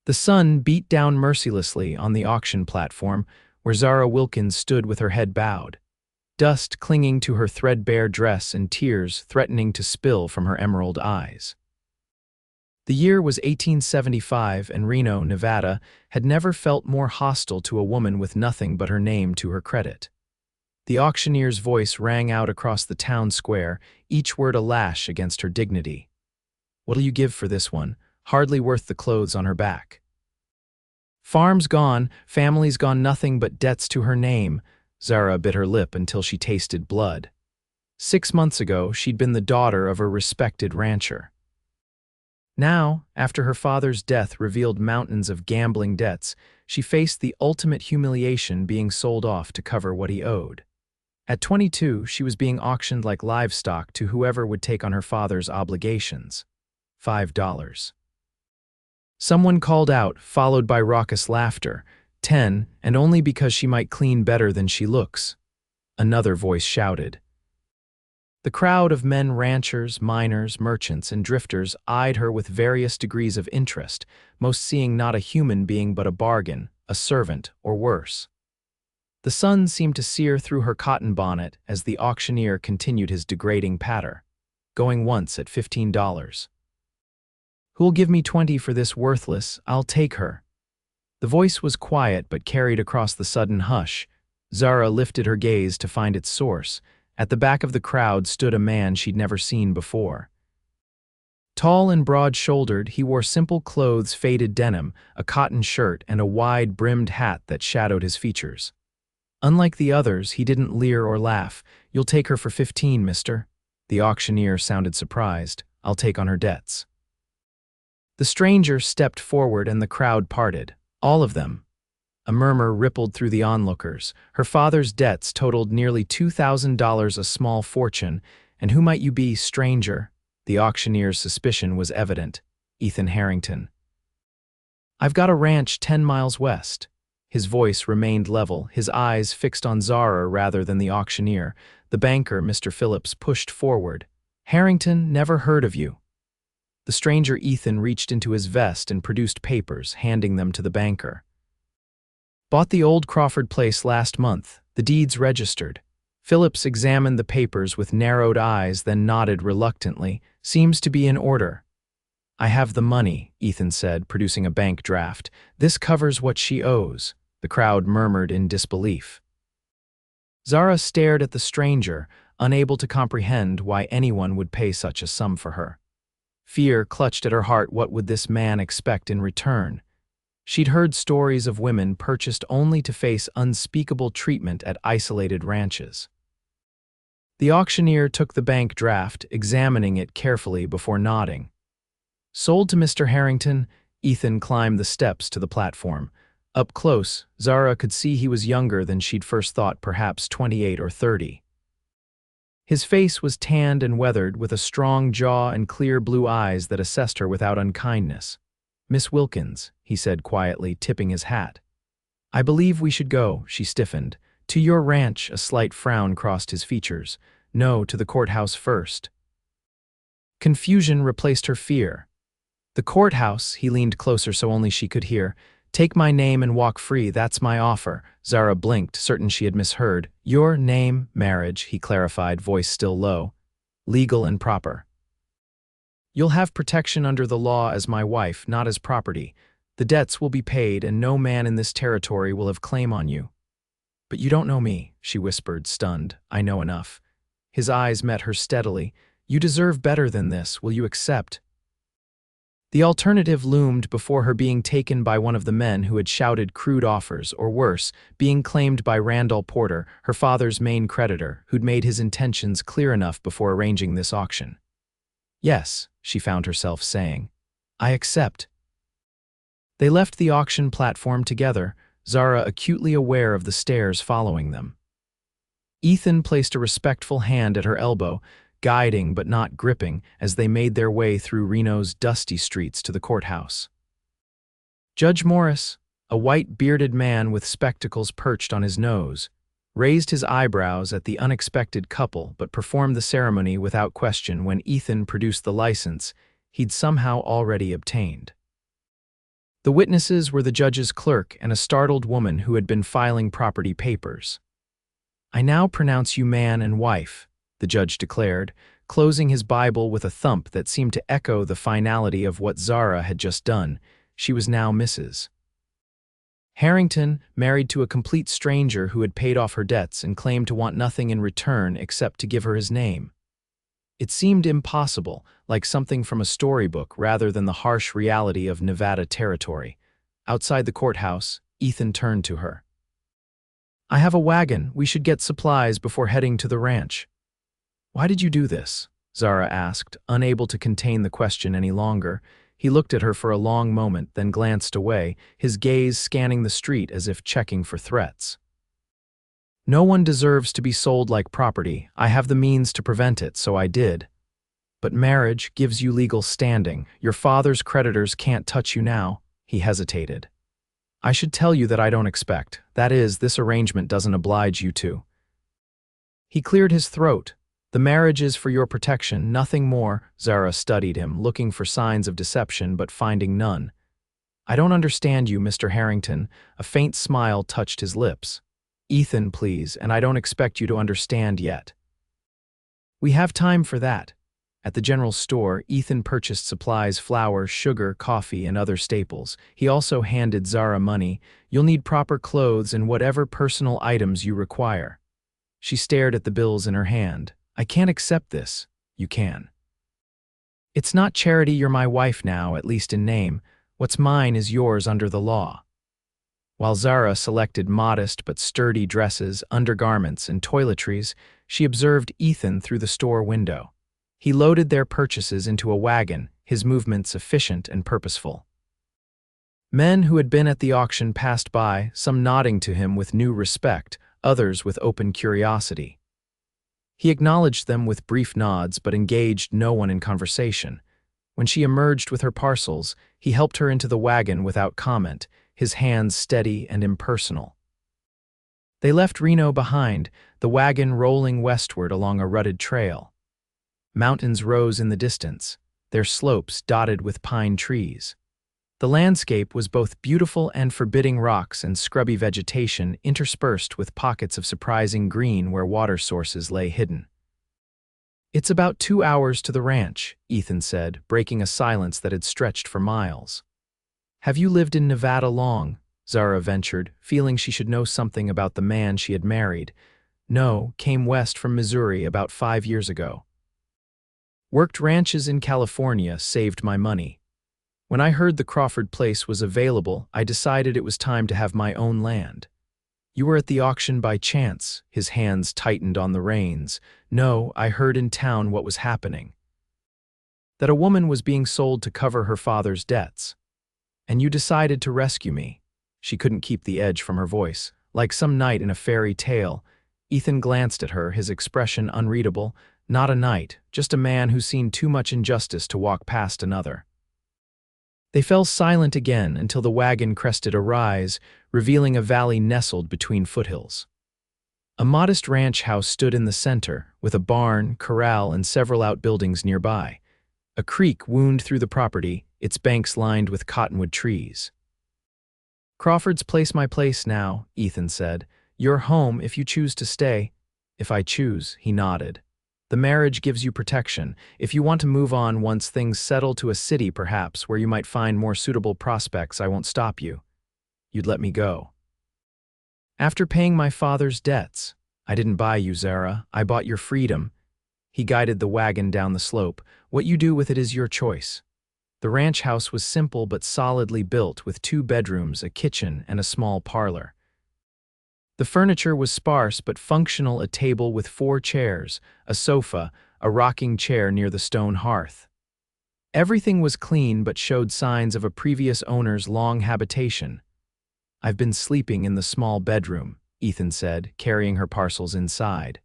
The sun beat down mercilessly on the auction platform where Zara Wilkins stood with her head bowed, dust clinging to her threadbare dress and tears threatening to spill from her emerald eyes. The year was 1875, and Reno, Nevada, had never felt more hostile to a woman with nothing but her name to her credit. The auctioneer's voice rang out across the town square, each word a lash against her dignity. "What'll you give for this one? Hardly worth the clothes on her back." "Farms gone, families gone, nothing but debts to her name." Zara bit her lip until she tasted blood. 6 months ago, she'd been the daughter of a respected rancher. Now, after her father's death revealed mountains of gambling debts, she faced the ultimate humiliation, being sold off to cover what he owed. At 22, she was being auctioned like livestock to whoever would take on her father's obligations. $5. Someone called out, followed by raucous laughter. 10, and only because she might clean better than she looks. Another voice shouted. The crowd of men, ranchers, miners, merchants, and drifters eyed her with various degrees of interest, most seeing not a human being but a bargain, a servant, or worse. The sun seemed to sear through her cotton bonnet as the auctioneer continued his degrading patter, going once at $15. "Who'll give me 20 for this worthless? I'll take her." The voice was quiet but carried across the sudden hush. Zara lifted her gaze to find its source. At the back of the crowd stood a man she'd never seen before. Tall and broad-shouldered, he wore simple clothes, faded denim, a cotton shirt, and a wide-brimmed hat that shadowed his features. Unlike the others, he didn't leer or laugh. "You'll take her for 15, mister?" The auctioneer sounded surprised. "I'll take on her debts." The stranger stepped forward and the crowd parted. All of them. A murmur rippled through the onlookers. Her father's debts totaled nearly $2,000, a small fortune. "And who might you be, stranger?" The auctioneer's suspicion was evident. "Ethan Harrington." "I've got a ranch 10 miles west." His voice remained level, his eyes fixed on Zara rather than the auctioneer. The banker, Mr. Phillips, pushed forward. "Harrington, never heard of you." The stranger Ethan reached into his vest and produced papers, handing them to the banker. "Bought the old Crawford place last month. The deed's registered." Phillips examined the papers with narrowed eyes, then nodded reluctantly. "Seems to be in order." "I have the money," Ethan said, producing a bank draft. "This covers what she owes." The crowd murmured in disbelief. Zara stared at the stranger, unable to comprehend why anyone would pay such a sum for her. Fear clutched at her heart. What would this man expect in return? She'd heard stories of women purchased only to face unspeakable treatment at isolated ranches. The auctioneer took the bank draft, examining it carefully before nodding. "Sold to Mr. Harrington." Ethan climbed the steps to the platform. Up close, Zara could see he was younger than she'd first thought, perhaps 28 or 30. His face was tanned and weathered, with a strong jaw and clear blue eyes that assessed her without unkindness. "Miss Wilkins," he said quietly, tipping his hat. "I believe we should go," she stiffened. "To your ranch." A slight frown crossed his features. "No, to the courthouse first." Confusion replaced her fear. "The courthouse," he leaned closer so only she could hear. "Take my name and walk free, that's my offer." Zara blinked, certain she had misheard. "Your name, marriage," he clarified, voice still low. "Legal and proper. You'll have protection under the law as my wife, not as property. The debts will be paid, and no man in this territory will have claim on you." "But you don't know me," she whispered, stunned. "I know enough." His eyes met hers steadily. "You deserve better than this. Will you accept?" The alternative loomed before her: being taken by one of the men who had shouted crude offers, or worse, being claimed by Randall Porter, her father's main creditor, who'd made his intentions clear enough before arranging this auction. "Yes," she found herself saying. "I accept." They left the auction platform together, Zara acutely aware of the stares following them. Ethan placed a respectful hand at her elbow, guiding but not gripping, as they made their way through Reno's dusty streets to the courthouse. Judge Morris, a white bearded man with spectacles perched on his nose, raised his eyebrows at the unexpected couple but performed the ceremony without question when Ethan produced the license he'd somehow already obtained. The witnesses were the judge's clerk and a startled woman who had been filing property papers. "I now pronounce you man and wife," the judge declared, closing his Bible with a thump that seemed to echo the finality of what Zara had just done. She was now Mrs. Harrington, married to a complete stranger who had paid off her debts and claimed to want nothing in return except to give her his name. It seemed impossible, like something from a storybook rather than the harsh reality of Nevada territory. Outside the courthouse, Ethan turned to her. "I have a wagon. We should get supplies before heading to the ranch." "Why did you do this?" Zara asked, unable to contain the question any longer. He looked at her for a long moment, then glanced away, his gaze scanning the street as if checking for threats. "No one deserves to be sold like property. I have the means to prevent it, so I did. But marriage gives you legal standing. Your father's creditors can't touch you now." He hesitated. "I should tell you that I don't expect. That is, this arrangement doesn't oblige you to." He cleared his throat. "The marriage is for your protection, nothing more." Zara studied him, looking for signs of deception but finding none. "I don't understand you, Mr. Harrington." A faint smile touched his lips. "Ethan, please, and I don't expect you to understand yet." "We have time for that." At the general store, Ethan purchased supplies: flour, sugar, coffee, and other staples. He also handed Zara money. "You'll need proper clothes and whatever personal items you require." She stared at the bills in her hand. "I can't accept this." "You can." "It's not charity. You're my wife now, at least in name. What's mine is yours under the law." While Zara selected modest but sturdy dresses, undergarments, and toiletries, she observed Ethan through the store window. He loaded their purchases into a wagon, his movements efficient and purposeful. Men who had been at the auction passed by, some nodding to him with new respect, others with open curiosity. He acknowledged them with brief nods but engaged no one in conversation. When she emerged with her parcels, he helped her into the wagon without comment, his hands steady and impersonal. They left Reno behind, the wagon rolling westward along a rutted trail. Mountains rose in the distance, their slopes dotted with pine trees. The landscape was both beautiful and forbidding, rocks and scrubby vegetation interspersed with pockets of surprising green where water sources lay hidden. "It's about 2 hours to the ranch," Ethan said, breaking a silence that had stretched for miles. "Have you lived in Nevada long?" Zara ventured, feeling she should know something about the man she had married. "No, came west from Missouri about 5 years ago. Worked ranches in California, saved my money. When I heard the Crawford place was available, I decided it was time to have my own land." "You were at the auction by chance?" His hands tightened on the reins. "No, I heard in town what was happening. That a woman was being sold to cover her father's debts. And you decided to rescue me." She couldn't keep the edge from her voice. Like some knight in a fairy tale. Ethan glanced at her, his expression unreadable. Not a knight, just a man who's seen too much injustice to walk past another. They fell silent again until the wagon crested a rise, revealing a valley nestled between foothills. A modest ranch house stood in the center, with a barn, corral, and several outbuildings nearby. A creek wound through the property, its banks lined with cottonwood trees. "Crawford's place my place now," Ethan said. "Your home if you choose to stay." "If I choose," he nodded. "The marriage gives you protection. If you want to move on once things settle to a city perhaps where you might find more suitable prospects, I won't stop you. You'd let me go." "After paying my father's debts." "I didn't buy you, Zara. I bought your freedom." He guided the wagon down the slope. "What you do with it is your choice." The ranch house was simple but solidly built, with 2 bedrooms, a kitchen, and a small parlor. The furniture was sparse but functional: a table with 4 chairs, a sofa, a rocking chair near the stone hearth. Everything was clean but showed signs of a previous owner's long habitation. "I've been sleeping in the small bedroom," Ethan said, carrying her parcels inside.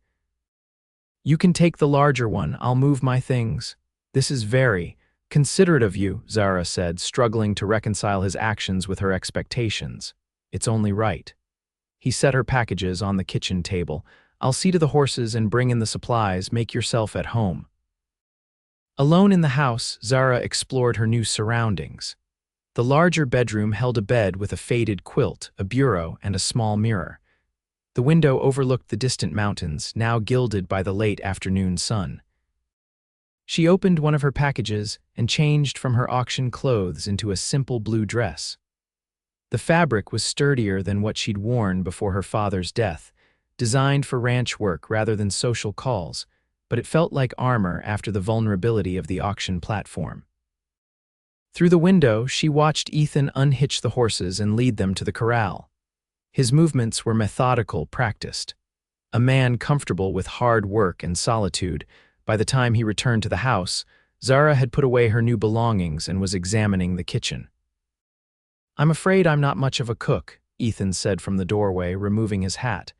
"You can take the larger one. I'll move my things." "This is very considerate of you," Zara said, struggling to reconcile his actions with her expectations. "It's only right." He set her packages on the kitchen table. "I'll see to the horses and bring in the supplies. Make yourself at home." Alone in the house, Zara explored her new surroundings. The larger bedroom held a bed with a faded quilt, a bureau, and a small mirror. The window overlooked the distant mountains, now gilded by the late afternoon sun. She opened one of her packages and changed from her auction clothes into a simple blue dress. The fabric was sturdier than what she'd worn before her father's death, designed for ranch work rather than social calls, but it felt like armor after the vulnerability of the auction platform. Through the window, she watched Ethan unhitch the horses and lead them to the corral. His movements were methodical, practiced. A man comfortable with hard work and solitude. By the time he returned to the house, Zara had put away her new belongings and was examining the kitchen. "I'm afraid I'm not much of a cook," Ethan said from the doorway, removing his hat.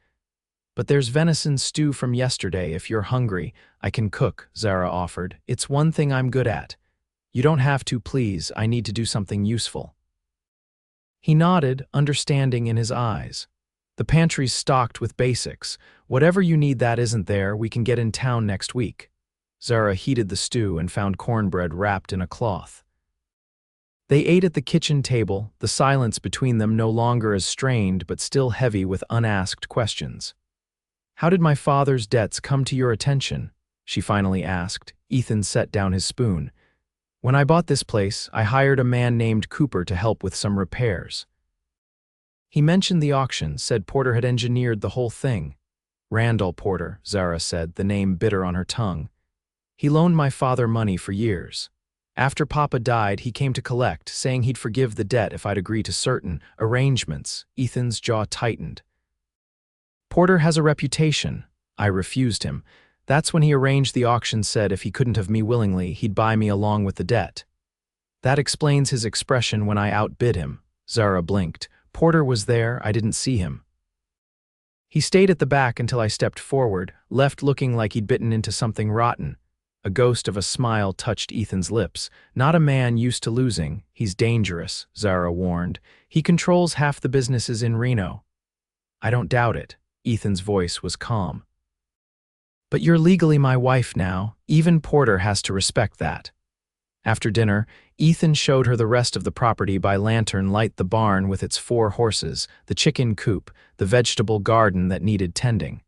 "But there's venison stew from yesterday if you're hungry. I can cook," Zara offered. "It's one thing I'm good at." "You don't have to, please. I need to do something useful." He nodded, understanding in his eyes. "The pantry's stocked with basics. Whatever you need that isn't there, we can get in town next week." Zara heated the stew and found cornbread wrapped in a cloth. They ate at the kitchen table, the silence between them no longer as strained but still heavy with unasked questions. "How did my father's debts come to your attention?" she finally asked. Ethan set down his spoon. "When I bought this place, I hired a man named Cooper to help with some repairs." He mentioned the auction, said Porter had engineered the whole thing. "Randall Porter," Zara said, the name bitter on her tongue. "He loaned my father money for years. After Papa died, he came to collect, saying he'd forgive the debt if I'd agree to certain arrangements." Ethan's jaw tightened. "Porter has a reputation. I refused him. That's when he arranged the auction, said if he couldn't have me willingly, he'd buy me along with the debt. That explains his expression when I outbid him." Zara blinked. "Porter was there, I didn't see him. He stayed at the back until I stepped forward, left looking like he'd bitten into something rotten." A ghost of a smile touched Ethan's lips. "Not a man used to losing. He's dangerous," Zara warned. "He controls half the businesses in Reno." "I don't doubt it." Ethan's voice was calm. "But you're legally my wife now. Even Porter has to respect that." After dinner, Ethan showed her the rest of the property by lantern light: the barn with its 4 horses, the chicken coop, the vegetable garden that needed tending.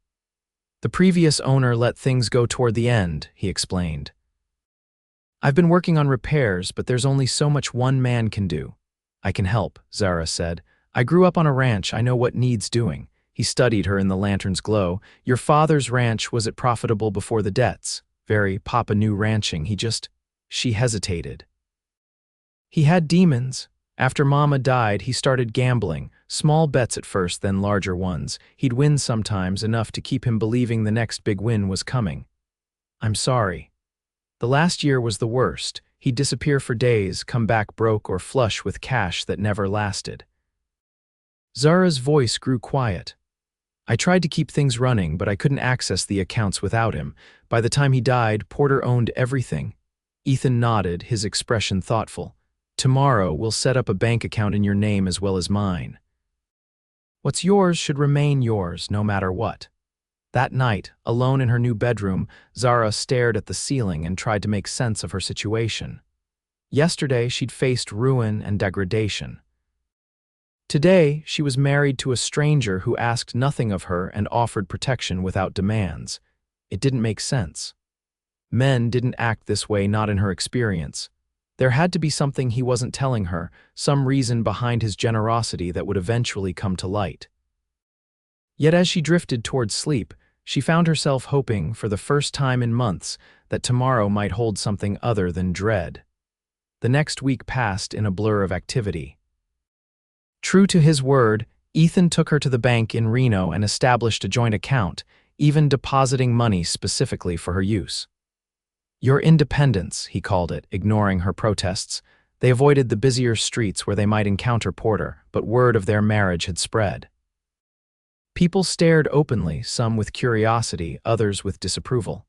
"The previous owner let things go toward the end," he explained. "I've been working on repairs, but there's only so much one man can do." "I can help," Zara said. "I grew up on a ranch. I know what needs doing." He studied her in the lantern's glow. "Your father's ranch, was it profitable before the debts?" "Very. Papa knew ranching. She hesitated. "He had demons. After Mama died, he started gambling. Small bets at first, then larger ones. He'd win sometimes, enough to keep him believing the next big win was coming." "I'm sorry." "The last year was the worst. He'd disappear for days, come back broke or flush with cash that never lasted." Zara's voice grew quiet. "I tried to keep things running, but I couldn't access the accounts without him. By the time he died, Porter owned everything." Ethan nodded, his expression thoughtful. "Tomorrow, we'll set up a bank account in your name as well as mine. What's yours should remain yours, no matter what." That night, alone in her new bedroom, Zara stared at the ceiling and tried to make sense of her situation. Yesterday, she'd faced ruin and degradation. Today, she was married to a stranger who asked nothing of her and offered protection without demands. It didn't make sense. Men didn't act this way, not in her experience. There had to be something he wasn't telling her, some reason behind his generosity that would eventually come to light. Yet as she drifted towards sleep, she found herself hoping, for the first time in months, that tomorrow might hold something other than dread. The next week passed in a blur of activity. True to his word, Ethan took her to the bank in Reno and established a joint account, even depositing money specifically for her use. "Your independence," he called it, ignoring her protests. They avoided the busier streets where they might encounter Porter, but word of their marriage had spread. People stared openly, some with curiosity, others with disapproval.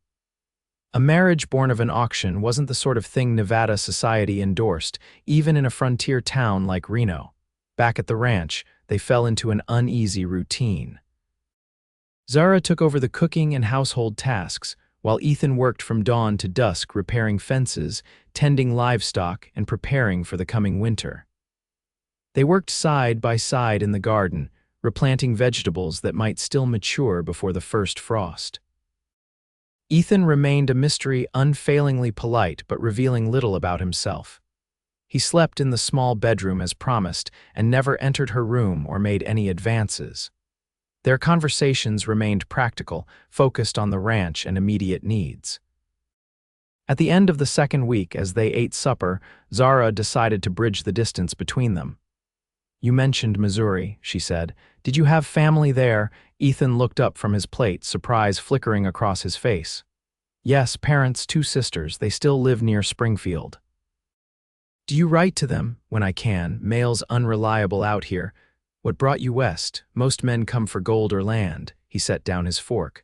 A marriage born of an auction wasn't the sort of thing Nevada society endorsed, even in a frontier town like Reno. Back at the ranch, they fell into an uneasy routine. Zara took over the cooking and household tasks, while Ethan worked from dawn to dusk repairing fences, tending livestock, and preparing for the coming winter. They worked side by side in the garden, replanting vegetables that might still mature before the first frost. Ethan remained a mystery, unfailingly polite but revealing little about himself. He slept in the small bedroom as promised and never entered her room or made any advances. Their conversations remained practical, focused on the ranch and immediate needs. At the end of the second week, as they ate supper, Zara decided to bridge the distance between them. "You mentioned Missouri," she said. "Did you have family there?" Ethan looked up from his plate, surprise flickering across his face. "Yes, parents, 2 sisters. They still live near Springfield." "Do you write to them?" "When I can. Mail's unreliable out here." "What brought you west? Most men come for gold or land." He set down his fork.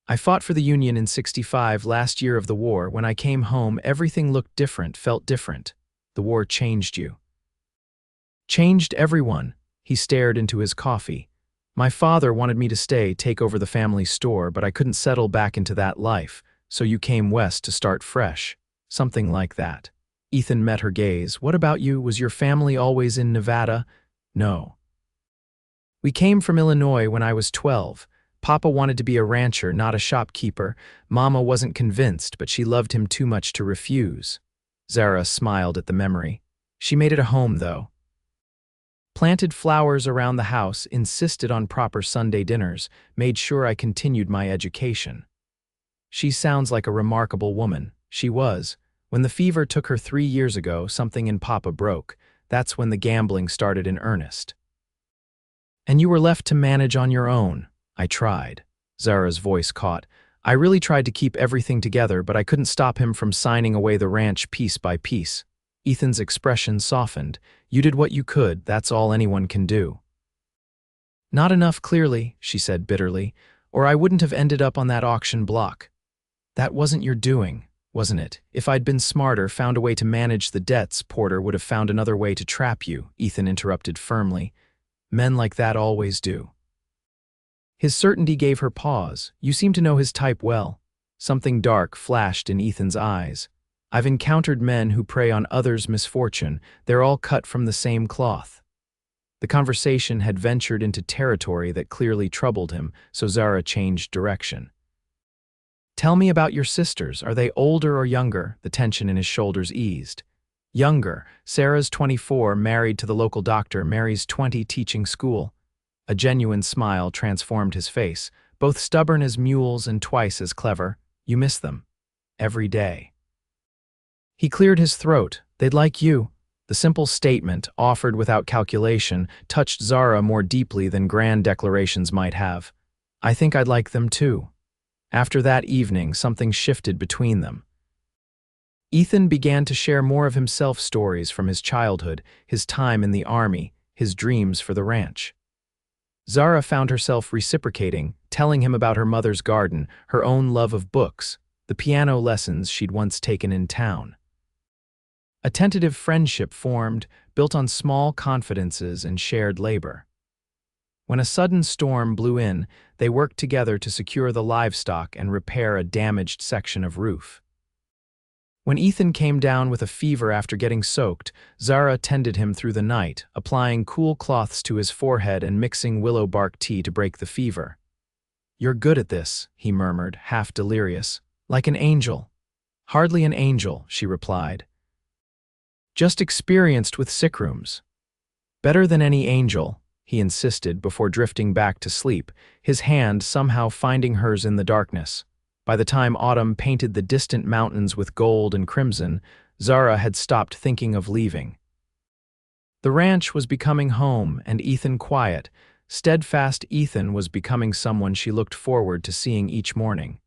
"I fought for the Union in '65, last year of the war. When I came home, everything looked different, felt different. The war changed you." "Changed everyone." He stared into his coffee. "My father wanted me to stay, take over the family store, but I couldn't settle back into that life, so you came west to start fresh." "Something like that." Ethan met her gaze. "What about you? Was your family always in Nevada?" "No. We came from Illinois when I was 12. Papa wanted to be a rancher, not a shopkeeper. Mama wasn't convinced, but she loved him too much to refuse." Zara smiled at the memory. "She made it a home, though. Planted flowers around the house, insisted on proper Sunday dinners, made sure I continued my education." "She sounds like a remarkable woman." She was. When the fever took her 3 years ago, something in Papa broke. That's when the gambling started in earnest. "And you were left to manage on your own." "I tried." Zara's voice caught. "I really tried to keep everything together, but I couldn't stop him from signing away the ranch piece by piece." Ethan's expression softened. "You did what you could, that's all anyone can do." "Not enough, clearly," she said bitterly, "or I wouldn't have ended up on that auction block." "That wasn't your doing, wasn't it? If I'd been smarter, found a way to manage the debts, Porter would have found another way to trap you," Ethan interrupted firmly. "Men like that always do." His certainty gave her pause. "You seem to know his type well." Something dark flashed in Ethan's eyes. "I've encountered men who prey on others' misfortune. They're all cut from the same cloth." The conversation had ventured into territory that clearly troubled him, so Zara changed direction. "Tell me about your sisters. Are they older or younger?" The tension in his shoulders eased. "Younger. Sarah's 24, married to the local doctor. Mary's 20, teaching school." A genuine smile transformed his face. "Both stubborn as mules and twice as clever. You miss them." "Every day." He cleared his throat. "They'd like you." The simple statement, offered without calculation, touched Zara more deeply than grand declarations might have. "I think I'd like them too." After that evening, something shifted between them. Ethan began to share more of himself, stories from his childhood, his time in the army, his dreams for the ranch. Zara found herself reciprocating, telling him about her mother's garden, her own love of books, the piano lessons she'd once taken in town. A tentative friendship formed, built on small confidences and shared labor. When a sudden storm blew in, they worked together to secure the livestock and repair a damaged section of roof. When Ethan came down with a fever after getting soaked, Zara tended him through the night, applying cool cloths to his forehead and mixing willow bark tea to break the fever. "You're good at this," he murmured, half delirious. "Like an angel." "Hardly an angel," she replied. "Just experienced with sick rooms." "Better than any angel," he insisted before drifting back to sleep, his hand somehow finding hers in the darkness. By the time autumn painted the distant mountains with gold and crimson, Zara had stopped thinking of leaving. The ranch was becoming home, and Ethan quiet. Steadfast Ethan was becoming someone she looked forward to seeing each morning.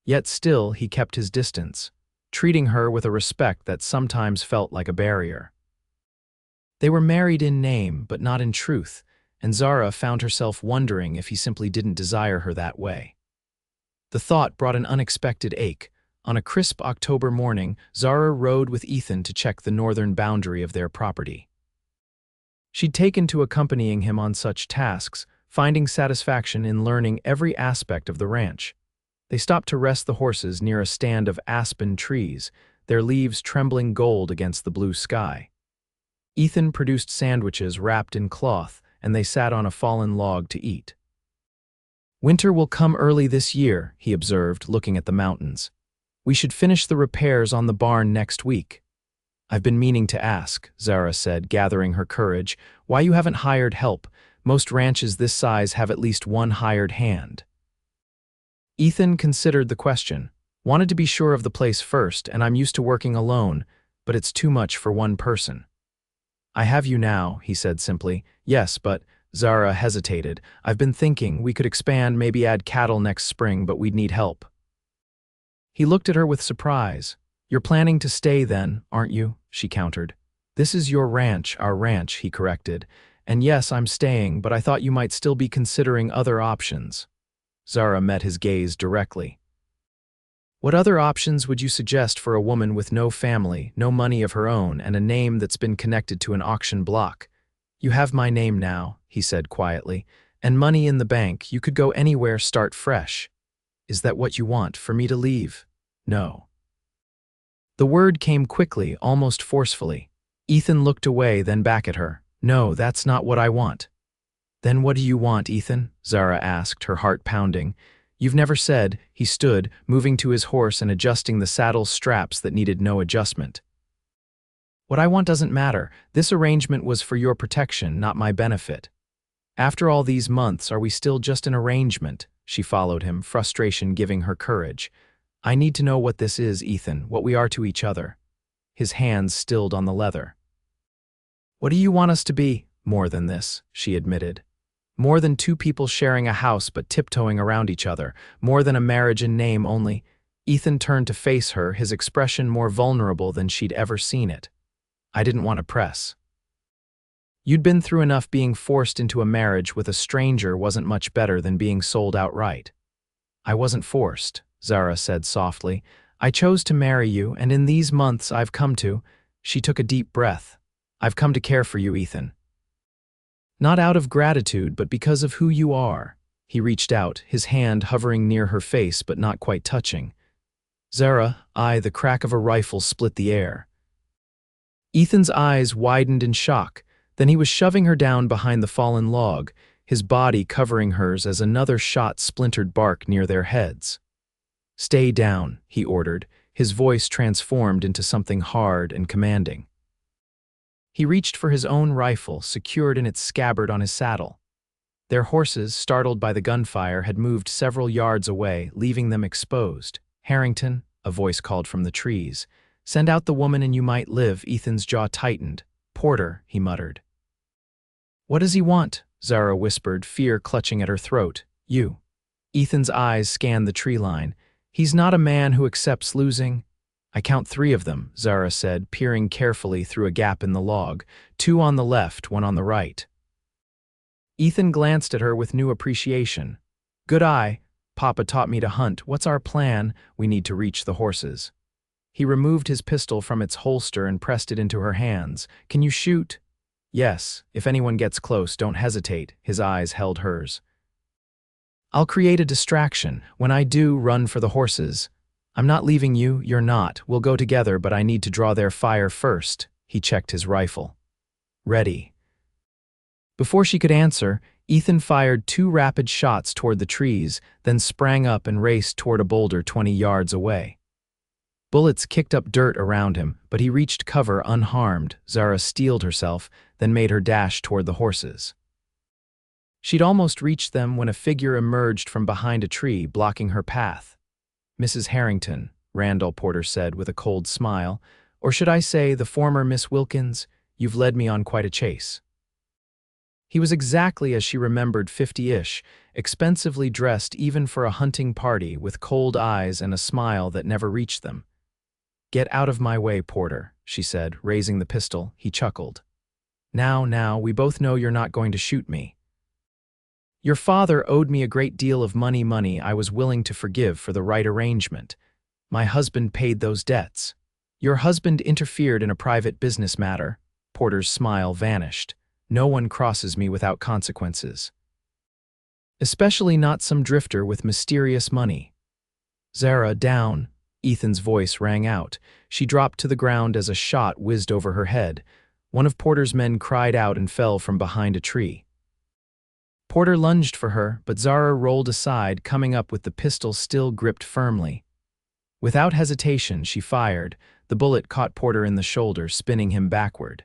Yet still he kept his distance, treating her with a respect that sometimes felt like a barrier. They were married in name, but not in truth, and Zara found herself wondering if he simply didn't desire her that way. The thought brought an unexpected ache. On a crisp October morning, Zara rode with Ethan to check the northern boundary of their property. She'd taken to accompanying him on such tasks, finding satisfaction in learning every aspect of the ranch. They stopped to rest the horses near a stand of aspen trees, their leaves trembling gold against the blue sky. Ethan produced sandwiches wrapped in cloth, and they sat on a fallen log to eat. "Winter will come early this year," he observed, looking at the mountains. "We should finish the repairs on the barn next week." "I've been meaning to ask," Zara said, gathering her courage, "why you haven't hired help. Most ranches this size have at least one hired hand." Ethan considered the question. "Wanted to be sure of the place first, and I'm used to working alone, but it's too much for one person." "I have you now," he said simply. "Yes, but—" Zara hesitated. "I've been thinking we could expand, maybe add cattle next spring, but we'd need help." He looked at her with surprise. "You're planning to stay then, aren't you?" she countered. "This is your ranch, our ranch," he corrected. "And yes, I'm staying, but I thought you might still be considering other options." Zara met his gaze directly. "What other options would you suggest for a woman with no family, no money of her own, and a name that's been connected to an auction block?" "You have my name now," he said quietly, "and money in the bank. You could go anywhere, start fresh." "Is that what you want, for me to leave?" "No." The word came quickly, almost forcefully. Ethan looked away, then back at her. "No, that's not what I want." "Then what do you want, Ethan?" Zara asked, her heart pounding. "You've never said." He stood, moving to his horse and adjusting the saddle straps that needed no adjustment. "What I want doesn't matter. This arrangement was for your protection, not my benefit." "After all these months, are we still just an arrangement?" She followed him, frustration giving her courage. "I need to know what this is, Ethan, what we are to each other." His hands stilled on the leather. "What do you want us to be?" "More than this," she admitted. "More than two people sharing a house but tiptoeing around each other. More than a marriage in name only." Ethan turned to face her, his expression more vulnerable than she'd ever seen it. "I didn't want to press. You'd been through enough. Being forced into a marriage with a stranger wasn't much better than being sold outright." "I wasn't forced," Zara said softly. "I chose to marry you, and in these months I've come to—" She took a deep breath. "I've come to care for you, Ethan. Not out of gratitude, but because of who you are." He reached out, his hand hovering near her face but not quite touching. "Zara," the crack of a rifle split the air. Ethan's eyes widened in shock. Then he was shoving her down behind the fallen log, his body covering hers as another shot splintered bark near their heads. "Stay down," he ordered, his voice transformed into something hard and commanding. He reached for his own rifle, secured in its scabbard on his saddle. Their horses, startled by the gunfire, had moved several yards away, leaving them exposed. "Harrington," a voice called from the trees. "Send out the woman and you might live." Ethan's jaw tightened. "Porter," he muttered. "What does he want?" Zara whispered, fear clutching at her throat. "You." Ethan's eyes scanned the tree line. "He's not a man who accepts losing." "I count 3 of them," Zara said, peering carefully through a gap in the log. 2 on the left, 1 on the right. Ethan glanced at her with new appreciation. "Good eye. Papa taught me to hunt. What's our plan?" "We need to reach the horses." He removed his pistol from its holster and pressed it into her hands. "Can you shoot?" "Yes. If anyone gets close, don't hesitate." His eyes held hers. "I'll create a distraction. When I do, run for the horses. I'm not leaving you, you're not. We'll go together, but I need to draw their fire first." He checked his rifle. "Ready." Before she could answer, Ethan fired 2 rapid shots toward the trees, then sprang up and raced toward a boulder 20 yards away. Bullets kicked up dirt around him, but he reached cover unharmed. Zara steeled herself, then made her dash toward the horses. She'd almost reached them when a figure emerged from behind a tree, blocking her path. "Mrs. Harrington," Randall Porter said with a cold smile, "or should I say the former Miss Wilkins, you've led me on quite a chase." He was exactly as she remembered, 50-ish, expensively dressed even for a hunting party, with cold eyes and a smile that never reached them. "Get out of my way, Porter," she said, raising the pistol. He chuckled. Now, we both know you're not going to shoot me. Your father owed me a great deal of money I was willing to forgive for the right arrangement. My husband paid those debts. Your husband interfered in a private business matter." Porter's smile vanished. "No one crosses me without consequences. Especially not some drifter with mysterious money." "Zara, down." Ethan's voice rang out. She dropped to the ground as a shot whizzed over her head. One of Porter's men cried out and fell from behind a tree. Porter lunged for her, but Zara rolled aside, coming up with the pistol still gripped firmly. Without hesitation, she fired. The bullet caught Porter in the shoulder, spinning him backward.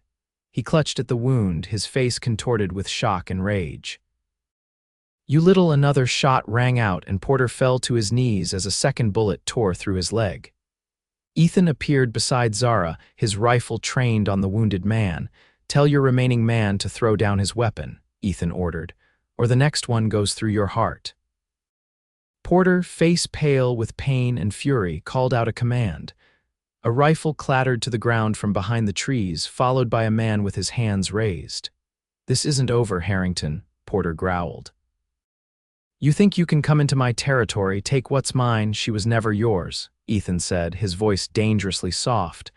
He clutched at the wound, his face contorted with shock and rage. "You little!" Another shot rang out, and Porter fell to his knees as a second bullet tore through his leg. Ethan appeared beside Zara, his rifle trained on the wounded man. "Tell your remaining man to throw down his weapon," Ethan ordered, "or the next one goes through your heart." Porter, face pale with pain and fury, called out a command. A rifle clattered to the ground from behind the trees, followed by a man with his hands raised. "This isn't over, Harrington," Porter growled. "You think you can come into my territory, take what's mine? She was never yours," Ethan said, his voice dangerously soft.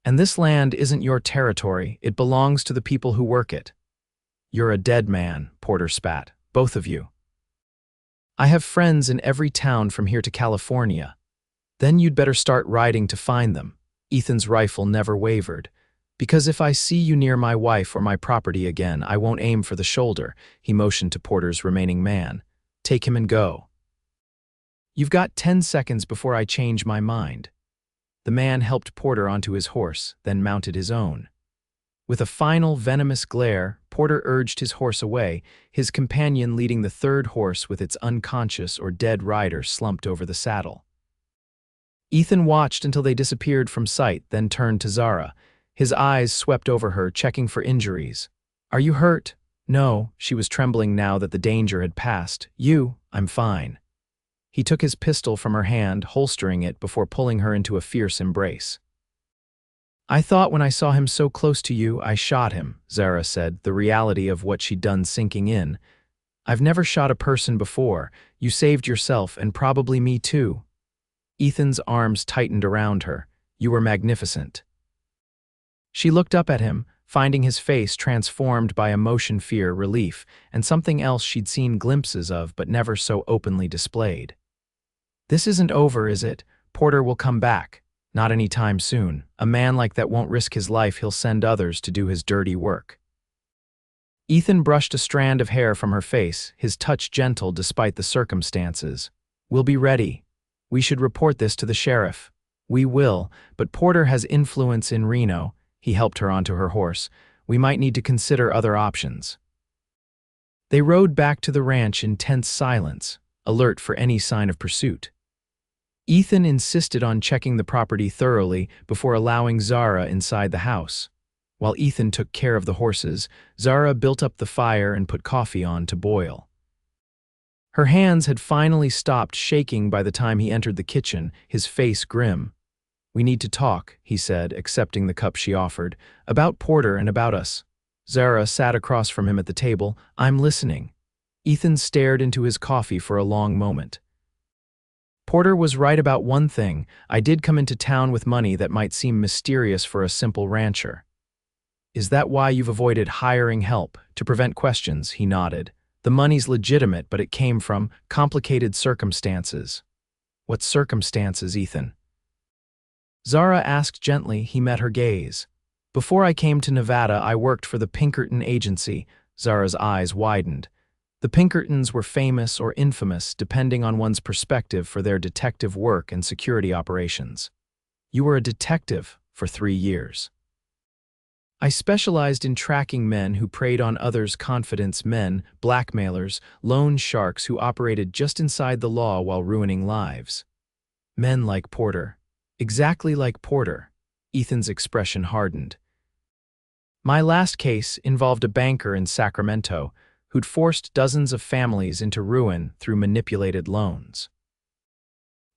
"And this land isn't your territory, it belongs to the people who work it." "You're a dead man," Porter spat, "both of you." "I have friends in every town from here to California." "Then you'd better start riding to find them." Ethan's rifle never wavered. "Because if I see you near my wife or my property again, I won't aim for the shoulder." He motioned to Porter's remaining man. "Take him and go." "You've got 10 seconds before I change my mind." The man helped Porter onto his horse, then mounted his own. With a final venomous glare, Porter urged his horse away, his companion leading the third horse with its unconscious or dead rider slumped over the saddle. Ethan watched until they disappeared from sight, then turned to Zara. His eyes swept over her, checking for injuries. "Are you hurt?" "No," she was trembling now that the danger had passed. "You?" "I'm fine." He took his pistol from her hand, holstering it before pulling her into a fierce embrace. "I thought when I saw him so close to you, I shot him," Zara said, the reality of what she'd done sinking in. "I've never shot a person before. You saved yourself, and probably me too." Ethan's arms tightened around her. "You were magnificent." She looked up at him, finding his face transformed by emotion, fear, relief, and something else she'd seen glimpses of but never so openly displayed. "This isn't over, is it? Porter will come back. Not any time soon. A man like that won't risk his life, he'll send others to do his dirty work." Ethan brushed a strand of hair from her face, his touch gentle despite the circumstances. "We'll be ready. We should report this to the sheriff." "We will, but Porter has influence in Reno." He helped her onto her horse. "We might need to consider other options." They rode back to the ranch in tense silence, alert for any sign of pursuit. Ethan insisted on checking the property thoroughly before allowing Zara inside the house. While Ethan took care of the horses, Zara built up the fire and put coffee on to boil. Her hands had finally stopped shaking by the time he entered the kitchen, his face grim. "We need to talk," he said, accepting the cup she offered, "about Porter and about us." Zara sat across from him at the table. "I'm listening." Ethan stared into his coffee for a long moment. "Porter was right about one thing. I did come into town with money that might seem mysterious for a simple rancher." "Is that why you've avoided hiring help, to prevent questions?" He nodded. "The money's legitimate, but it came from complicated circumstances." "What circumstances, Ethan?" Zara asked gently. He met her gaze. "Before I came to Nevada, I worked for the Pinkerton Agency." Zara's eyes widened. The Pinkertons were famous or infamous, depending on one's perspective, for their detective work and security operations. "You were a detective for 3 years." "I specialized in tracking men who preyed on others' confidence, men, blackmailers, loan sharks who operated just inside the law while ruining lives." "Men like Porter." "Exactly like Porter." Ethan's expression hardened. "My last case involved a banker in Sacramento who'd forced dozens of families into ruin through manipulated loans.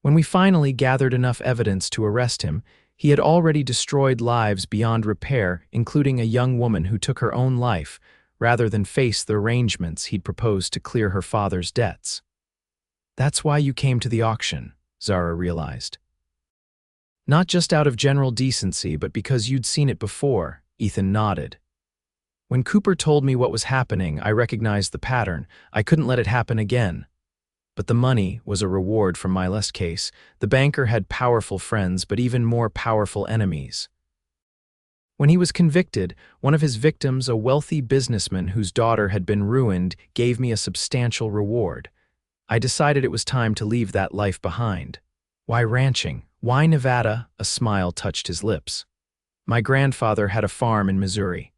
When we finally gathered enough evidence to arrest him, he had already destroyed lives beyond repair, including a young woman who took her own life rather than face the arrangements he'd proposed to clear her father's debts." "That's why you came to the auction," Zara realized. "Not just out of general decency, but because you'd seen it before." Ethan nodded. "When Cooper told me what was happening, I recognized the pattern. I couldn't let it happen again. But the money was a reward from my last case. The banker had powerful friends, but even more powerful enemies." When he was convicted, one of his victims, a wealthy businessman whose daughter had been ruined, gave me a substantial reward. I decided it was time to leave that life behind. Why ranching? Why Nevada? A smile touched his lips. My grandfather had a farm in Missouri.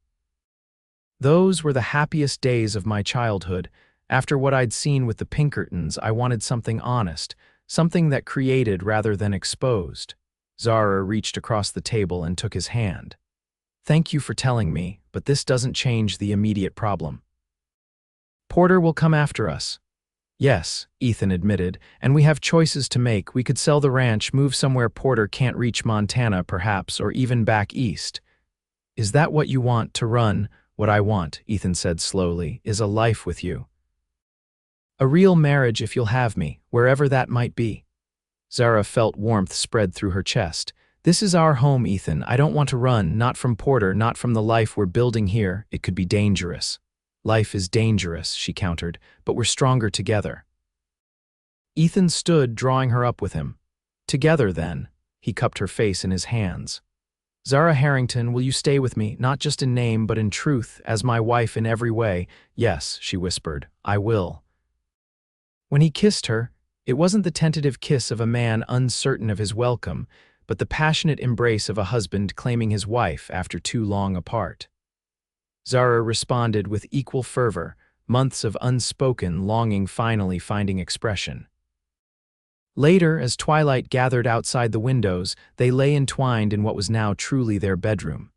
Those were the happiest days of my childhood. After what I'd seen with the Pinkertons, I wanted something honest, something that created rather than exposed. Zara reached across the table and took his hand. Thank you for telling me, but this doesn't change the immediate problem. Porter will come after us. Yes, Ethan admitted, and we have choices to make. We could sell the ranch, move somewhere Porter can't reach, Montana perhaps, or even back east. Is that what you want to run? What I want, Ethan said slowly, is a life with you. A real marriage if you'll have me, wherever that might be. Zara felt warmth spread through her chest. This is our home, Ethan. I don't want to run, not from Porter, not from the life we're building here. It could be dangerous. Life is dangerous, she countered, but we're stronger together. Ethan stood, drawing her up with him. Together, then. He cupped her face in his hands. Zara Harrington, will you stay with me, not just in name, but in truth, as my wife in every way? Yes, she whispered, I will. When he kissed her, it wasn't the tentative kiss of a man uncertain of his welcome, but the passionate embrace of a husband claiming his wife after too long apart. Zara responded with equal fervor, months of unspoken longing finally finding expression. Later, as twilight gathered outside the windows, they lay entwined in what was now truly their bedroom.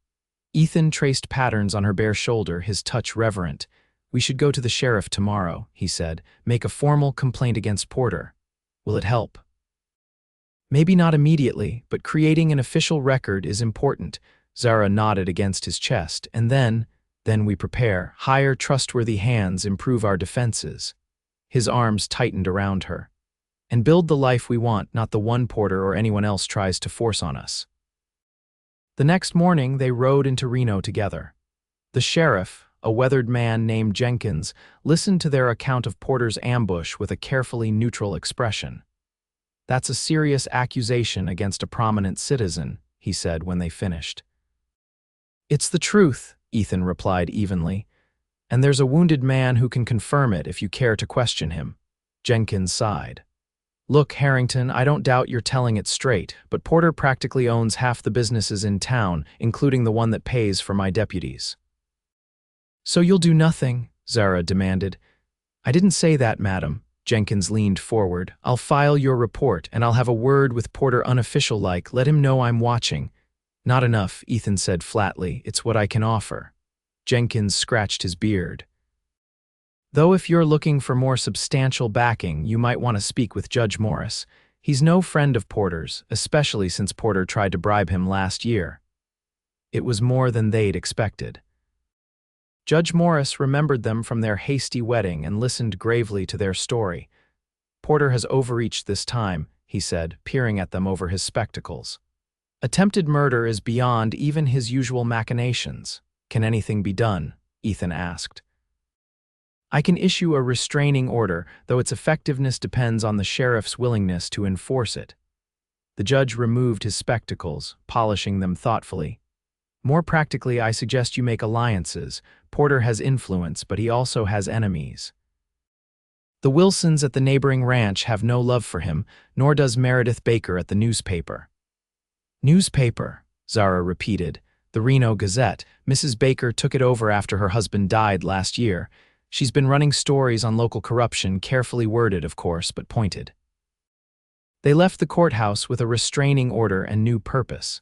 Ethan traced patterns on her bare shoulder, his touch reverent. We should go to the sheriff tomorrow, he said, make a formal complaint against Porter. Will it help? Maybe not immediately, but creating an official record is important. Zara nodded against his chest, and then we prepare, hire trustworthy hands, improve our defenses. His arms tightened around her. And build the life we want, not the one Porter or anyone else tries to force on us. The next morning, they rode into Reno together. The sheriff, a weathered man named Jenkins, listened to their account of Porter's ambush with a carefully neutral expression. That's a serious accusation against a prominent citizen, he said when they finished. It's the truth, Ethan replied evenly. And there's a wounded man who can confirm it if you care to question him. Jenkins sighed. Look, Harrington, I don't doubt you're telling it straight, but Porter practically owns half the businesses in town, including the one that pays for my deputies. So you'll do nothing? Zara demanded. I didn't say that, madam. Jenkins leaned forward. I'll file your report, and I'll have a word with Porter unofficial-like. Let him know I'm watching. Not enough, Ethan said flatly. It's what I can offer. Jenkins scratched his beard. Though if you're looking for more substantial backing, you might want to speak with Judge Morris. He's no friend of Porter's, especially since Porter tried to bribe him last year. It was more than they'd expected. Judge Morris remembered them from their hasty wedding and listened gravely to their story. Porter has overreached this time, he said, peering at them over his spectacles. Attempted murder is beyond even his usual machinations. Can anything be done? Ethan asked. I can issue a restraining order, though its effectiveness depends on the sheriff's willingness to enforce it. The judge removed his spectacles, polishing them thoughtfully. More practically, I suggest you make alliances. Porter has influence, but he also has enemies. The Wilsons at the neighboring ranch have no love for him, nor does Meredith Baker at the newspaper. Newspaper, Zara repeated. The Reno Gazette. Mrs. Baker took it over after her husband died last year. She's been running stories on local corruption, carefully worded, of course, but pointed. They left the courthouse with a restraining order and new purpose.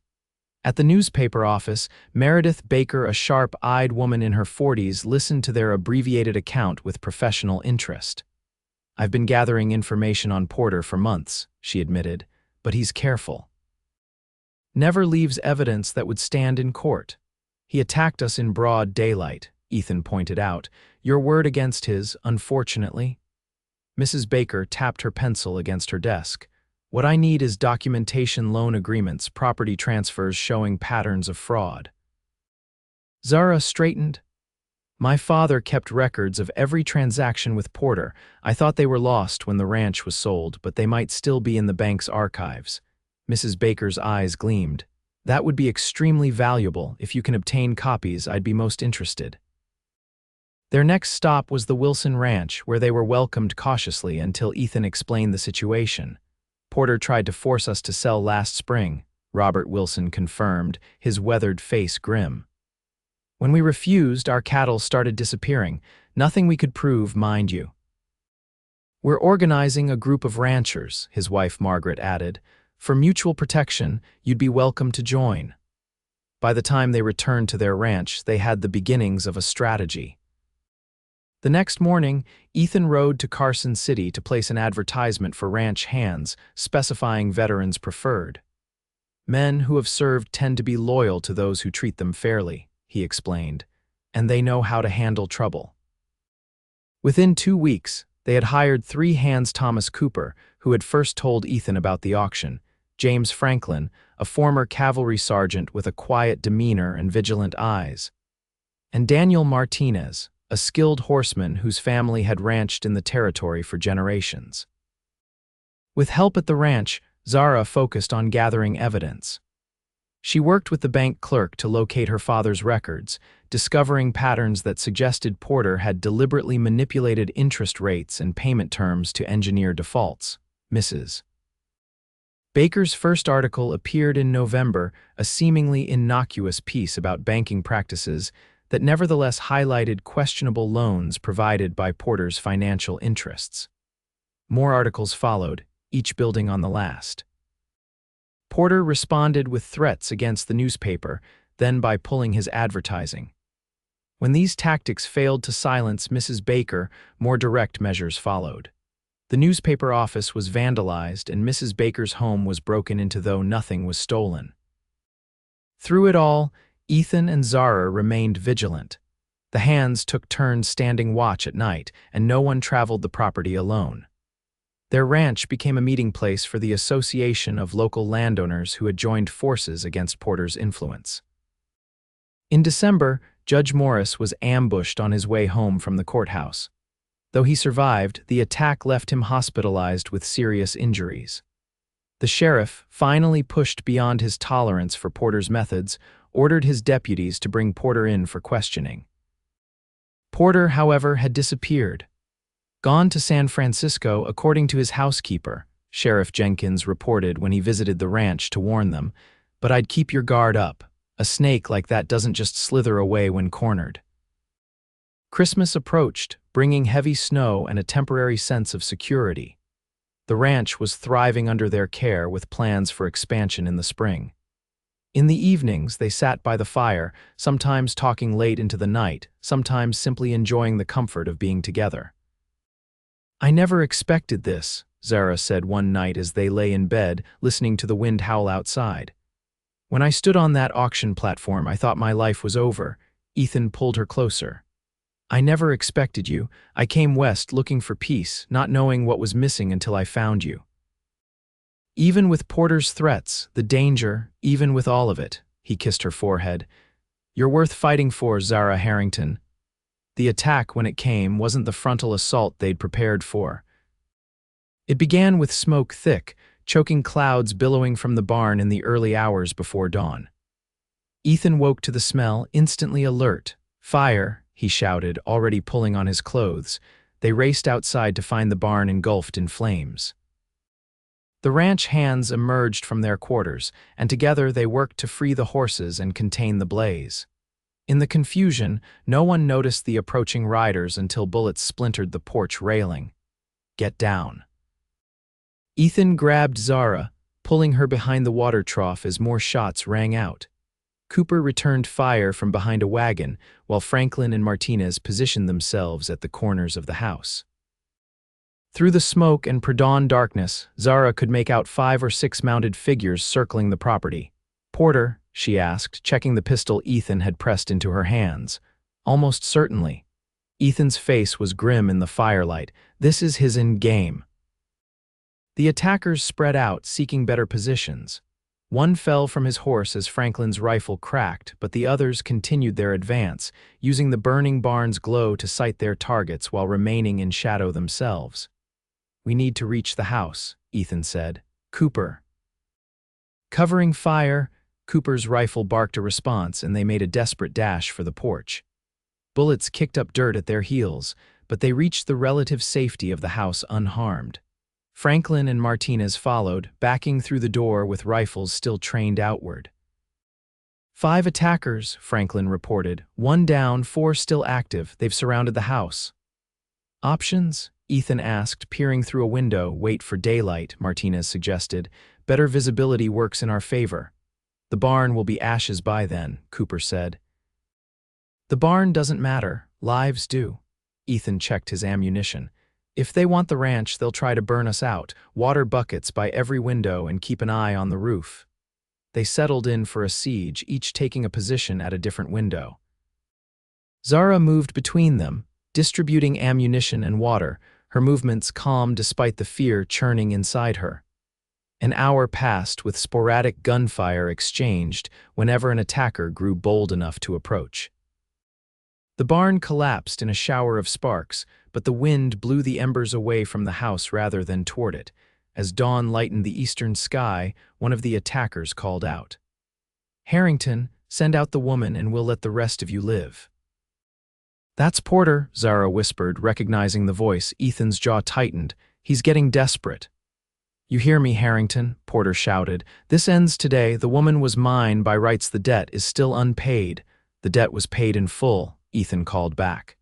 At the newspaper office, Meredith Baker, a sharp-eyed woman in her 40s, listened to their abbreviated account with professional interest. I've been gathering information on Porter for months, she admitted, but he's careful. Never leaves evidence that would stand in court. He attacked us in broad daylight, Ethan pointed out. Your word against his, unfortunately. Mrs. Baker tapped her pencil against her desk. What I need is documentation, loan agreements, property transfers showing patterns of fraud. Zara straightened. My father kept records of every transaction with Porter. I thought they were lost when the ranch was sold, but they might still be in the bank's archives. Mrs. Baker's eyes gleamed. That would be extremely valuable. If you can obtain copies, I'd be most interested. Their next stop was the Wilson Ranch, where they were welcomed cautiously until Ethan explained the situation. Porter tried to force us to sell last spring, Robert Wilson confirmed, his weathered face grim. When we refused, our cattle started disappearing. Nothing we could prove, mind you. We're organizing a group of ranchers, his wife Margaret added. For mutual protection, you'd be welcome to join. By the time they returned to their ranch, they had the beginnings of a strategy. The next morning, Ethan rode to Carson City to place an advertisement for ranch hands, specifying veterans preferred. Men who have served tend to be loyal to those who treat them fairly, he explained, and they know how to handle trouble. Within 2 weeks, they had hired 3 hands: Thomas Cooper, who had first told Ethan about the auction, James Franklin, a former cavalry sergeant with a quiet demeanor and vigilant eyes, and Daniel Martinez, a skilled horseman whose family had ranched in the territory for generations. With help at the ranch, Zara focused on gathering evidence. She worked with the bank clerk to locate her father's records, discovering patterns that suggested Porter had deliberately manipulated interest rates and payment terms to engineer defaults. Mrs. Baker's first article appeared in November, a seemingly innocuous piece about banking practices that nevertheless highlighted questionable loans provided by Porter's financial interests. More articles followed, each building on the last. Porter responded with threats against the newspaper, then by pulling his advertising. When these tactics failed to silence Mrs. Baker, more direct measures followed. The newspaper office was vandalized and Mrs. Baker's home was broken into, though nothing was stolen. Through it all, Ethan and Zara remained vigilant. The hands took turns standing watch at night, and no one traveled the property alone. Their ranch became a meeting place for the association of local landowners who had joined forces against Porter's influence. In December, Judge Morris was ambushed on his way home from the courthouse. Though he survived, the attack left him hospitalized with serious injuries. The sheriff, finally pushed beyond his tolerance for Porter's methods, ordered his deputies to bring Porter in for questioning. Porter, however, had disappeared. Gone to San Francisco, according to his housekeeper, Sheriff Jenkins reported when he visited the ranch to warn them, but I'd keep your guard up. A snake like that doesn't just slither away when cornered. Christmas approached, bringing heavy snow and a temporary sense of security. The ranch was thriving under their care with plans for expansion in the spring. In the evenings, they sat by the fire, sometimes talking late into the night, sometimes simply enjoying the comfort of being together. I never expected this, Zara said one night as they lay in bed, listening to the wind howl outside. When I stood on that auction platform, I thought my life was over. Ethan pulled her closer. I never expected you. I came west looking for peace, not knowing what was missing until I found you. Even with Porter's threats, the danger, even with all of it, he kissed her forehead. You're worth fighting for, Zara Harrington. The attack, when it came, wasn't the frontal assault they'd prepared for. It began with smoke thick, choking clouds billowing from the barn in the early hours before dawn. Ethan woke to the smell, instantly alert. Fire, he shouted, already pulling on his clothes. They raced outside to find the barn engulfed in flames. The ranch hands emerged from their quarters, and together they worked to free the horses and contain the blaze. In the confusion, no one noticed the approaching riders until bullets splintered the porch railing. Get down. Ethan grabbed Zara, pulling her behind the water trough as more shots rang out. Cooper returned fire from behind a wagon, while Franklin and Martinez positioned themselves at the corners of the house. Through the smoke and pre-dawn darkness, Zara could make out 5 or 6 mounted figures circling the property. Porter, she asked, checking the pistol Ethan had pressed into her hands. Almost certainly. Ethan's face was grim in the firelight. This is his endgame. The attackers spread out, seeking better positions. One fell from his horse as Franklin's rifle cracked, but the others continued their advance, using the burning barn's glow to sight their targets while remaining in shadow themselves. We need to reach the house, Ethan said. Cooper. Covering fire, Cooper's rifle barked a response, and they made a desperate dash for the porch. Bullets kicked up dirt at their heels, but they reached the relative safety of the house unharmed. Franklin and Martinez followed, backing through the door with rifles still trained outward. 5 attackers, Franklin reported. 1 down, 4 still active. They've surrounded the house. Options? Ethan asked, peering through a window. Wait for daylight, Martinez suggested. Better visibility works in our favor. The barn will be ashes by then, Cooper said. The barn doesn't matter. Lives do. Ethan checked his ammunition. If they want the ranch, they'll try to burn us out. Water buckets by every window and keep an eye on the roof. They settled in for a siege, each taking a position at a different window. Zara moved between them, distributing ammunition and water, her movements calm despite the fear churning inside her. An hour passed with sporadic gunfire exchanged whenever an attacker grew bold enough to approach. The barn collapsed in a shower of sparks, but the wind blew the embers away from the house rather than toward it. As dawn lightened the eastern sky, one of the attackers called out, "Harrington, send out the woman and we'll let the rest of you live." "That's Porter," Zara whispered, recognizing the voice. Ethan's jaw tightened. "He's getting desperate." "You hear me, Harrington," Porter shouted. "This ends today. The woman was mine by rights. The debt is still unpaid." "The debt was paid in full," Ethan called back.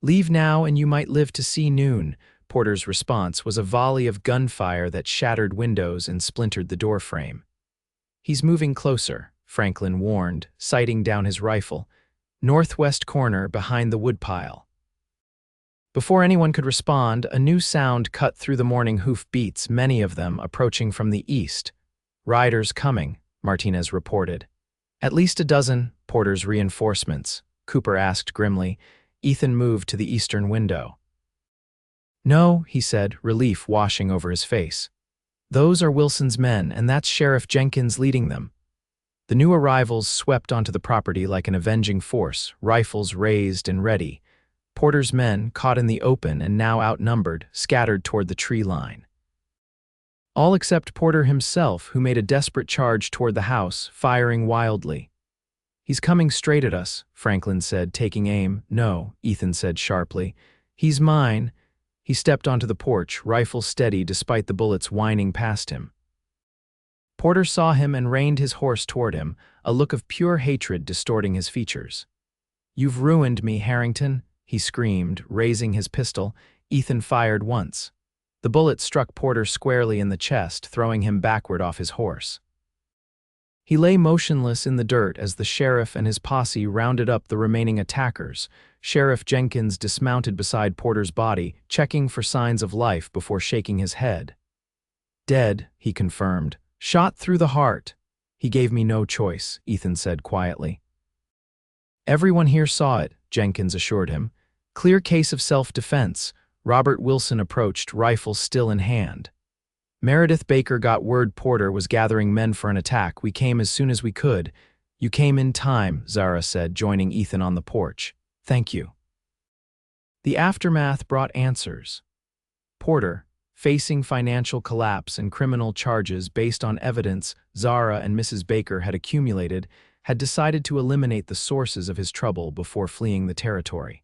"Leave now and you might live to see noon." Porter's response was a volley of gunfire that shattered windows and splintered the doorframe. "He's moving closer," Franklin warned, sighting down his rifle. "Northwest corner behind the woodpile." Before anyone could respond, a new sound cut through the morning hoof beats, many of them approaching from the east. "Riders coming," Martinez reported. "At least a dozen," Porter's reinforcements, Cooper asked grimly. Ethan moved to the eastern window. "No," he said, relief washing over his face. "Those are Wilson's men, and that's Sheriff Jenkins leading them." The new arrivals swept onto the property like an avenging force, rifles raised and ready. Porter's men, caught in the open and now outnumbered, scattered toward the tree line. All except Porter himself, who made a desperate charge toward the house, firing wildly. "He's coming straight at us," Franklin said, taking aim. "No," Ethan said sharply. "He's mine." He stepped onto the porch, rifle steady despite the bullets whining past him. Porter saw him and reined his horse toward him, a look of pure hatred distorting his features. "You've ruined me, Harrington," he screamed, raising his pistol. Ethan fired once. The bullet struck Porter squarely in the chest, throwing him backward off his horse. He lay motionless in the dirt as the sheriff and his posse rounded up the remaining attackers. Sheriff Jenkins dismounted beside Porter's body, checking for signs of life before shaking his head. "Dead," he confirmed. "Shot through the heart." "He gave me no choice," Ethan said quietly. "Everyone here saw it," Jenkins assured him. "Clear case of self-defense." Robert Wilson approached, rifle still in hand. "Meredith Baker got word Porter was gathering men for an attack. We came as soon as we could." "You came in time," Zara said, joining Ethan on the porch. "Thank you." The aftermath brought answers. Porter, facing financial collapse and criminal charges based on evidence Zara and Mrs. Baker had accumulated, had decided to eliminate the sources of his trouble before fleeing the territory.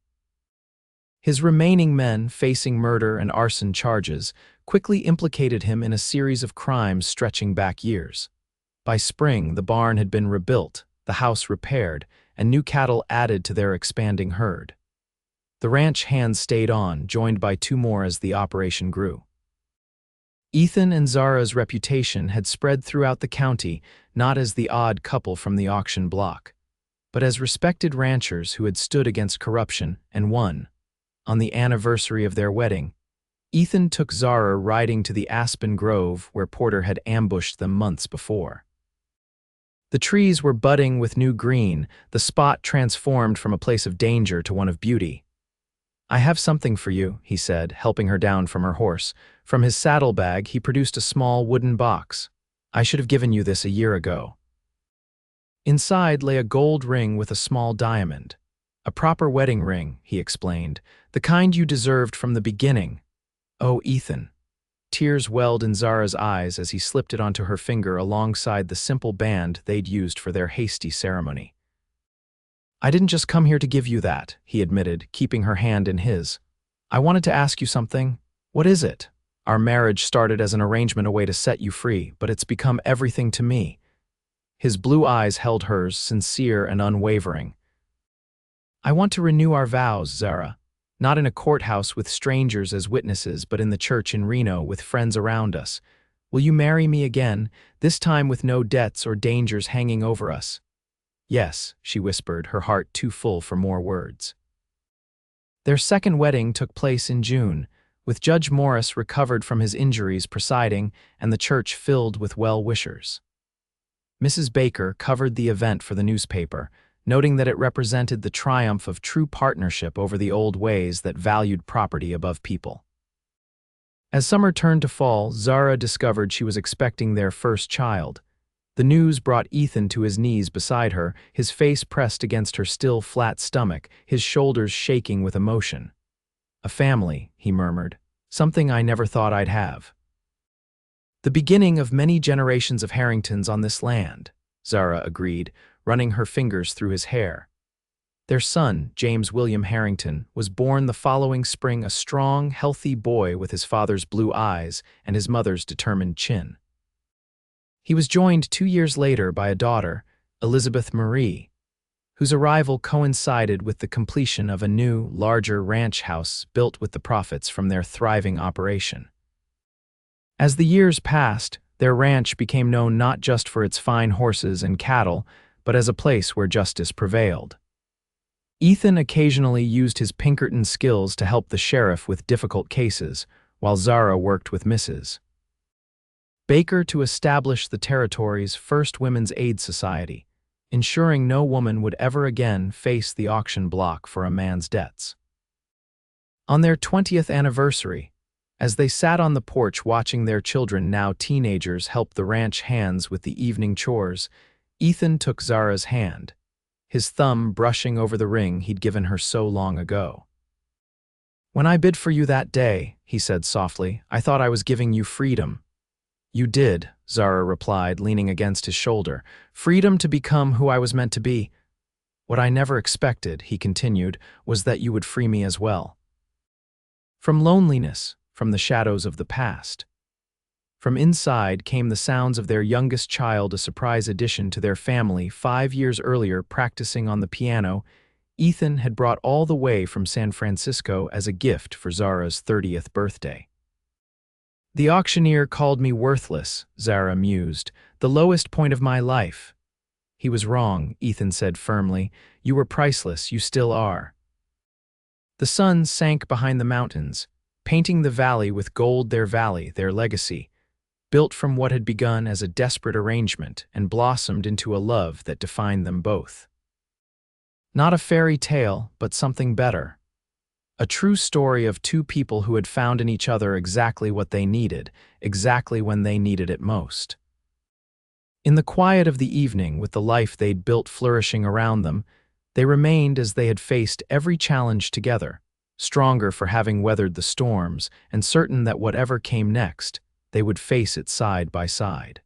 His remaining men, facing murder and arson charges, quickly implicated him in a series of crimes stretching back years. By spring, the barn had been rebuilt, the house repaired, and new cattle added to their expanding herd. The ranch hands stayed on, joined by 2 more as the operation grew. Ethan and Zara's reputation had spread throughout the county, not as the odd couple from the auction block, but as respected ranchers who had stood against corruption and won. On the anniversary of their wedding, Ethan took Zara riding to the Aspen Grove where Porter had ambushed them months before. The trees were budding with new green, the spot transformed from a place of danger to one of beauty. "I have something for you," he said, helping her down from her horse. From his saddlebag, he produced a small wooden box. "I should have given you this a year ago." Inside lay a gold ring with a small diamond. "A proper wedding ring," he explained. "The kind you deserved from the beginning." "Oh, Ethan." Tears welled in Zara's eyes as he slipped it onto her finger alongside the simple band they'd used for their hasty ceremony. "I didn't just come here to give you that," he admitted, keeping her hand in his. "I wanted to ask you something." "What is it?" "Our marriage started as an arrangement, a way to set you free, but it's become everything to me." His blue eyes held hers, sincere and unwavering. "I want to renew our vows, Zara. Not in a courthouse with strangers as witnesses, but in the church in Reno with friends around us. Will you marry me again, this time with no debts or dangers hanging over us?" "Yes," she whispered, her heart too full for more words. Their second wedding took place in June, with Judge Morris recovered from his injuries presiding and the church filled with well-wishers. Mrs. Baker covered the event for the newspaper, noting that it represented the triumph of true partnership over the old ways that valued property above people. As summer turned to fall, Zara discovered she was expecting their first child. The news brought Ethan to his knees beside her, his face pressed against her still flat stomach, his shoulders shaking with emotion. "A family," he murmured. "Something I never thought I'd have." "The beginning of many generations of Harringtons on this land," Zara agreed, running her fingers through his hair. Their son, James William Harrington, was born the following spring, a strong, healthy boy with his father's blue eyes and his mother's determined chin. He was joined 2 years later by a daughter, Elizabeth Marie, whose arrival coincided with the completion of a new, larger ranch house built with the profits from their thriving operation. As the years passed, their ranch became known not just for its fine horses and cattle, but as a place where justice prevailed. Ethan occasionally used his Pinkerton skills to help the sheriff with difficult cases, while Zara worked with Mrs. Baker to establish the territory's first women's aid society, ensuring no woman would ever again face the auction block for a man's debts. On their 20th anniversary, as they sat on the porch watching their children, now teenagers, help the ranch hands with the evening chores, Ethan took Zara's hand, his thumb brushing over the ring he'd given her so long ago. "When I bid for you that day," he said softly, "I thought I was giving you freedom." "You did," Zara replied, leaning against his shoulder. "Freedom to become who I was meant to be. What I never expected," he continued, "was that you would free me as well. From loneliness, from the shadows of the past." From inside came the sounds of their youngest child, a surprise addition to their family 5 years earlier, practicing on the piano. Ethan had brought all the way from San Francisco as a gift for Zara's 30th birthday. "The auctioneer called me worthless," Zara mused, "the lowest point of my life." "He was wrong," Ethan said firmly. "You were priceless, you still are." The sun sank behind the mountains, painting the valley with gold, their valley, their legacy, built from what had begun as a desperate arrangement and blossomed into a love that defined them both. Not a fairy tale, but something better. A true story of two people who had found in each other exactly what they needed, exactly when they needed it most. In the quiet of the evening, with the life they'd built flourishing around them, they remained as they had faced every challenge together, stronger for having weathered the storms and certain that whatever came next, they would face it side by side.